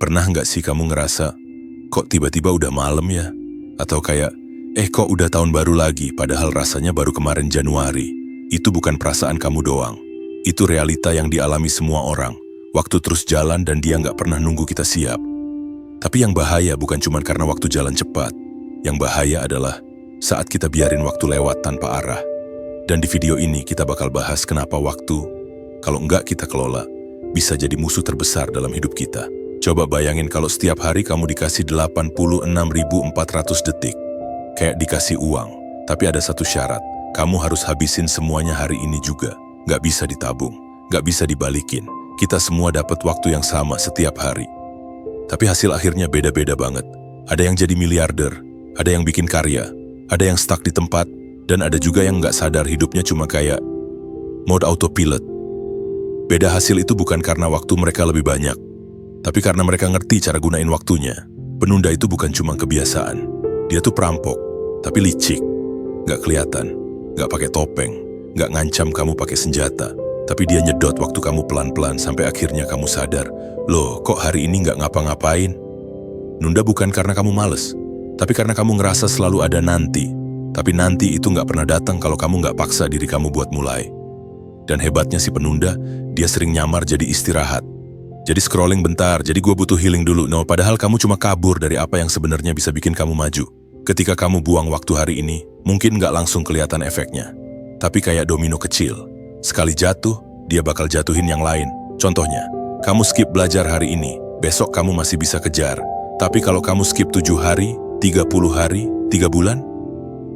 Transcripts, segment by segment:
Pernah nggak sih kamu ngerasa, kok tiba-tiba udah malam ya? Atau kayak, kok udah tahun baru lagi padahal rasanya baru kemarin Januari. Itu bukan perasaan kamu doang. Itu realita yang dialami semua orang. Waktu terus jalan dan dia nggak pernah nunggu kita siap. Tapi yang bahaya bukan cuma karena waktu jalan cepat. Yang bahaya adalah saat kita biarin waktu lewat tanpa arah. Dan di video ini kita bakal bahas kenapa waktu, kalau nggak kita kelola, bisa jadi musuh terbesar dalam hidup kita. Coba bayangin kalau setiap hari kamu dikasih 86.400 detik. Kayak dikasih uang. Tapi ada satu syarat. Kamu harus habisin semuanya hari ini juga. Nggak bisa ditabung. Nggak bisa dibalikin. Kita semua dapat waktu yang sama setiap hari. Tapi hasil akhirnya beda-beda banget. Ada yang jadi miliarder. Ada yang bikin karya. Ada yang stuck di tempat. Dan ada juga yang nggak sadar hidupnya cuma kayak mode autopilot. Beda hasil itu bukan karena waktu mereka lebih banyak. Tapi karena mereka ngerti cara gunain waktunya. Penunda itu bukan cuma kebiasaan. Dia tuh perampok, tapi licik. Nggak kelihatan, nggak pakai topeng, nggak ngancam kamu pakai senjata. Tapi dia nyedot waktu kamu pelan-pelan sampai akhirnya kamu sadar, loh kok hari ini nggak ngapa-ngapain? Nunda bukan karena kamu males, tapi karena kamu ngerasa selalu ada nanti. Tapi nanti itu nggak pernah datang kalau kamu nggak paksa diri kamu buat mulai. Dan hebatnya si penunda, dia sering nyamar jadi istirahat. Jadi scrolling bentar, jadi gue butuh healing dulu. No, padahal kamu cuma kabur dari apa yang sebenarnya bisa bikin kamu maju. Ketika kamu buang waktu hari ini, mungkin nggak langsung kelihatan efeknya. Tapi kayak domino kecil. Sekali jatuh, dia bakal jatuhin yang lain. Contohnya, kamu skip belajar hari ini, besok kamu masih bisa kejar. Tapi kalau kamu skip 7 hari, 30 hari, 3 bulan,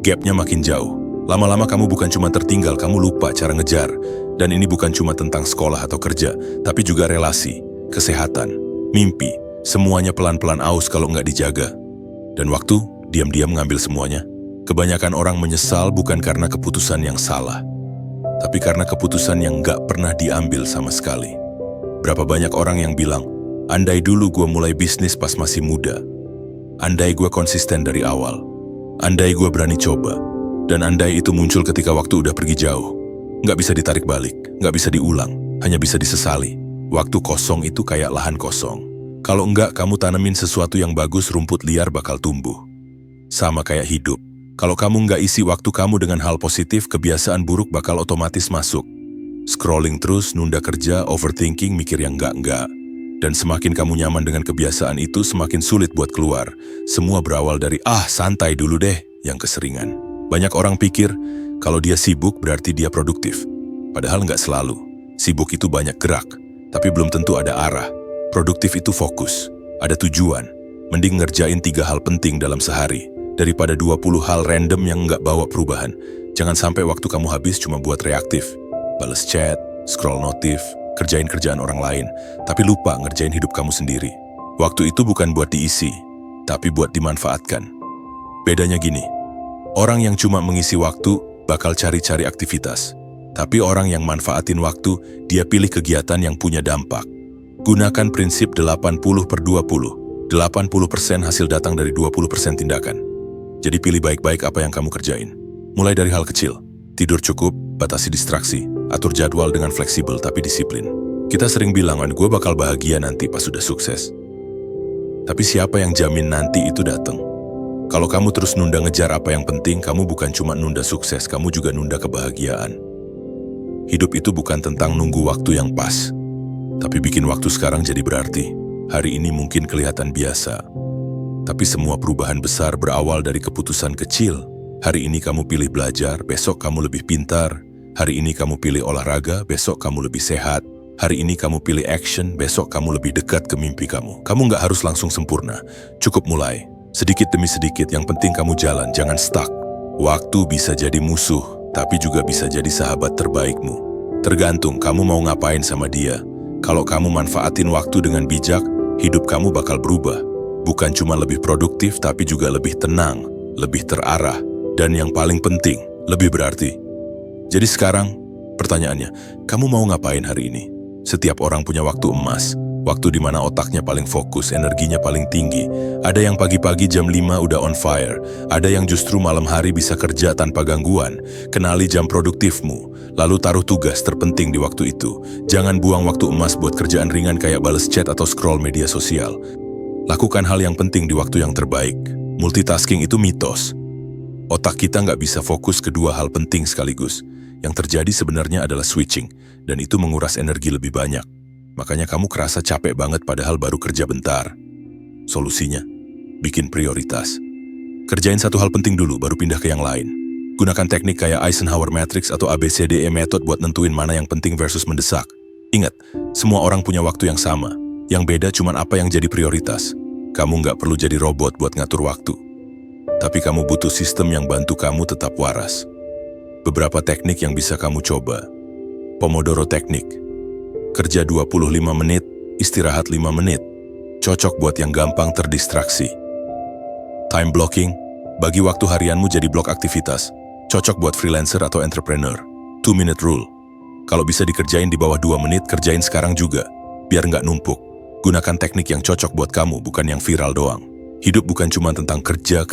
gapnya makin jauh. Lama-lama kamu bukan cuma tertinggal, kamu lupa cara ngejar. Dan ini bukan cuma tentang sekolah atau kerja, tapi juga relasi, kesehatan, mimpi. Semuanya pelan-pelan aus kalau nggak dijaga. Dan waktu, diam-diam ngambil semuanya. Kebanyakan orang menyesal bukan karena keputusan yang salah, tapi karena keputusan yang nggak pernah diambil sama sekali. Berapa banyak orang yang bilang, andai dulu gue mulai bisnis pas masih muda. Andai gue konsisten dari awal. Andai gue berani coba. Dan andai itu muncul ketika waktu udah pergi jauh. Nggak bisa ditarik balik, nggak bisa diulang, hanya bisa disesali. Waktu kosong itu kayak lahan kosong. Kalau enggak kamu tanemin sesuatu yang bagus, rumput liar bakal tumbuh. Sama kayak hidup. Kalau kamu nggak isi waktu kamu dengan hal positif, kebiasaan buruk bakal otomatis masuk. Scrolling terus, nunda kerja, overthinking, mikir yang enggak-enggak. Dan semakin kamu nyaman dengan kebiasaan itu, semakin sulit buat keluar. Semua berawal dari, santai dulu deh, yang keseringan. Banyak orang pikir, kalau dia sibuk berarti dia produktif. Padahal nggak selalu. Sibuk itu banyak gerak, tapi belum tentu ada arah. Produktif itu fokus, ada tujuan. Mending ngerjain 3 hal penting dalam sehari, daripada 20 hal random yang nggak bawa perubahan. Jangan sampai waktu kamu habis cuma buat reaktif. Bales chat, scroll notif, kerjain kerjaan orang lain, tapi lupa ngerjain hidup kamu sendiri. Waktu itu bukan buat diisi, tapi buat dimanfaatkan. Bedanya gini, orang yang cuma mengisi waktu bakal cari-cari aktivitas. Tapi orang yang manfaatin waktu, dia pilih kegiatan yang punya dampak. Gunakan prinsip 80/20. 80% hasil datang dari 20% tindakan. Jadi pilih baik-baik apa yang kamu kerjain. Mulai dari hal kecil. Tidur cukup, batasi distraksi, atur jadwal dengan fleksibel tapi disiplin. Kita sering bilang, gue bakal bahagia nanti pas sudah sukses. Tapi siapa yang jamin nanti itu datang? Kalau kamu terus nunda ngejar apa yang penting, kamu bukan cuma nunda sukses, kamu juga nunda kebahagiaan. Hidup itu bukan tentang nunggu waktu yang pas, tapi bikin waktu sekarang jadi berarti. Hari ini mungkin kelihatan biasa, tapi semua perubahan besar berawal dari keputusan kecil. Hari ini kamu pilih belajar, besok kamu lebih pintar. Hari ini kamu pilih olahraga, besok kamu lebih sehat. Hari ini kamu pilih action, besok kamu lebih dekat ke mimpi kamu. Kamu nggak harus langsung sempurna, cukup mulai. Sedikit demi sedikit, yang penting kamu jalan, jangan stuck. Waktu bisa jadi musuh, tapi juga bisa jadi sahabat terbaikmu. Tergantung kamu mau ngapain sama dia. Kalau kamu manfaatin waktu dengan bijak, hidup kamu bakal berubah. Bukan cuma lebih produktif, tapi juga lebih tenang, lebih terarah, dan yang paling penting, lebih berarti. Jadi sekarang, pertanyaannya, kamu mau ngapain hari ini? Setiap orang punya waktu emas, Waktu di mana otaknya paling fokus, energinya paling tinggi. Ada yang pagi-pagi jam 5 udah on fire. Ada yang justru malam hari bisa kerja tanpa gangguan. Kenali jam produktifmu, lalu taruh tugas terpenting di waktu itu. Jangan buang waktu emas buat kerjaan ringan kayak bales chat atau scroll media sosial. Lakukan hal yang penting di waktu yang terbaik. Multitasking itu mitos. Otak kita nggak bisa fokus ke dua hal penting sekaligus. Yang terjadi sebenarnya adalah switching, dan itu menguras energi lebih banyak. Makanya kamu kerasa capek banget padahal baru kerja bentar. Solusinya, bikin prioritas. Kerjain satu hal penting dulu, baru pindah ke yang lain. Gunakan teknik kayak Eisenhower Matrix atau ABCDE Method buat nentuin mana yang penting versus mendesak. Ingat, semua orang punya waktu yang sama. Yang beda cuman apa yang jadi prioritas. Kamu nggak perlu jadi robot buat ngatur waktu. Tapi kamu butuh sistem yang bantu kamu tetap waras. Beberapa teknik yang bisa kamu coba. Pomodoro Teknik. Kerja 25 menit, istirahat 5 menit. Cocok buat yang gampang terdistraksi. Time blocking, bagi waktu harianmu jadi blok aktivitas. Cocok buat freelancer atau entrepreneur. 2-minute rule. Kalau bisa dikerjain di bawah 2 menit, kerjain sekarang juga. Biar nggak numpuk. Gunakan teknik yang cocok buat kamu, bukan yang viral doang. Hidup bukan cuma tentang kerja.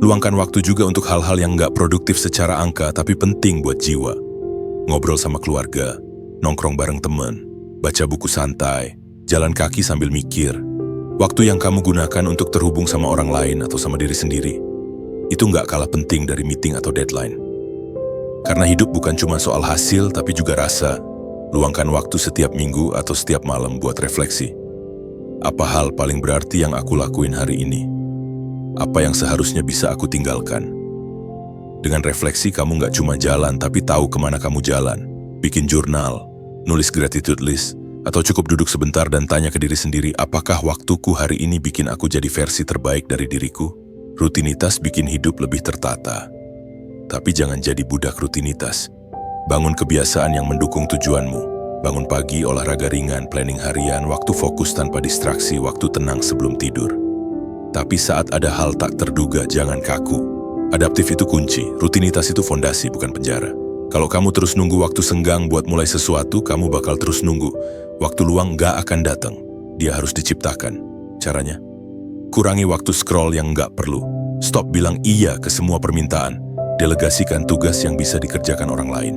Luangkan waktu juga untuk hal-hal yang nggak produktif secara angka, tapi penting buat jiwa. Ngobrol sama keluarga, nongkrong bareng temen, baca buku santai, jalan kaki sambil mikir. Waktu yang kamu gunakan untuk terhubung sama orang lain atau sama diri sendiri, itu nggak kalah penting dari meeting atau deadline. Karena hidup bukan cuma soal hasil, tapi juga rasa. Luangkan waktu setiap minggu atau setiap malam buat refleksi. Apa hal paling berarti yang aku lakuin hari ini? Apa yang seharusnya bisa aku tinggalkan? Dengan refleksi, kamu nggak cuma jalan, tapi tahu kemana kamu jalan. Bikin jurnal, nulis gratitude list, atau cukup duduk sebentar dan tanya ke diri sendiri, apakah waktuku hari ini bikin aku jadi versi terbaik dari diriku? Rutinitas bikin hidup lebih tertata. Tapi jangan jadi budak rutinitas. Bangun kebiasaan yang mendukung tujuanmu. Bangun pagi, olahraga ringan, planning harian, waktu fokus tanpa distraksi, waktu tenang sebelum tidur. Tapi saat ada hal tak terduga, jangan kaku. Adaptif itu kunci, rutinitas itu fondasi, bukan penjara. Kalau kamu terus nunggu waktu senggang buat mulai sesuatu, kamu bakal terus nunggu. Waktu luang nggak akan datang. Dia harus diciptakan. Caranya? Kurangi waktu scroll yang nggak perlu. Stop bilang iya ke semua permintaan. Delegasikan tugas yang bisa dikerjakan orang lain.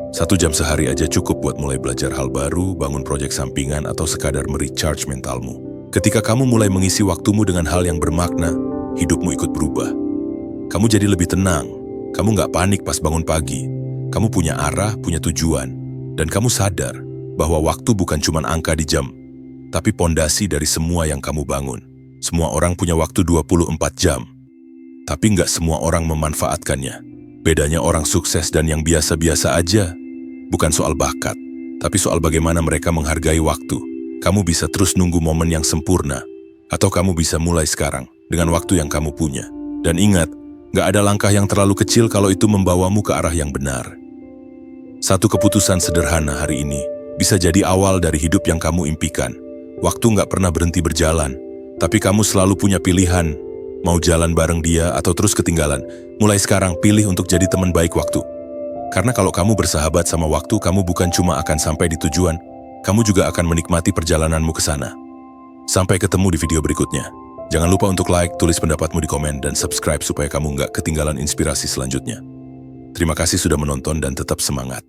1 jam sehari aja cukup buat mulai belajar hal baru, bangun proyek sampingan, atau sekadar merecharge mentalmu. Ketika kamu mulai mengisi waktumu dengan hal yang bermakna, hidupmu ikut berubah. Kamu jadi lebih tenang. Kamu nggak panik pas bangun pagi. Kamu punya arah, punya tujuan. Dan kamu sadar bahwa waktu bukan cuma angka di jam, tapi pondasi dari semua yang kamu bangun. Semua orang punya waktu 24 jam. Tapi nggak semua orang memanfaatkannya. Bedanya orang sukses dan yang biasa-biasa aja. Bukan soal bakat, tapi soal bagaimana mereka menghargai waktu. Kamu bisa terus nunggu momen yang sempurna, atau kamu bisa mulai sekarang dengan waktu yang kamu punya. Dan ingat, nggak ada langkah yang terlalu kecil kalau itu membawamu ke arah yang benar. Satu keputusan sederhana hari ini bisa jadi awal dari hidup yang kamu impikan. Waktu nggak pernah berhenti berjalan, tapi kamu selalu punya pilihan. Mau jalan bareng dia atau terus ketinggalan. Mulai sekarang pilih untuk jadi teman baik waktu. Karena kalau kamu bersahabat sama waktu, kamu bukan cuma akan sampai di tujuan, kamu juga akan menikmati perjalananmu ke sana. Sampai ketemu di video berikutnya. Jangan lupa untuk like, tulis pendapatmu di komen, dan subscribe supaya kamu nggak ketinggalan inspirasi selanjutnya. Terima kasih sudah menonton dan tetap semangat.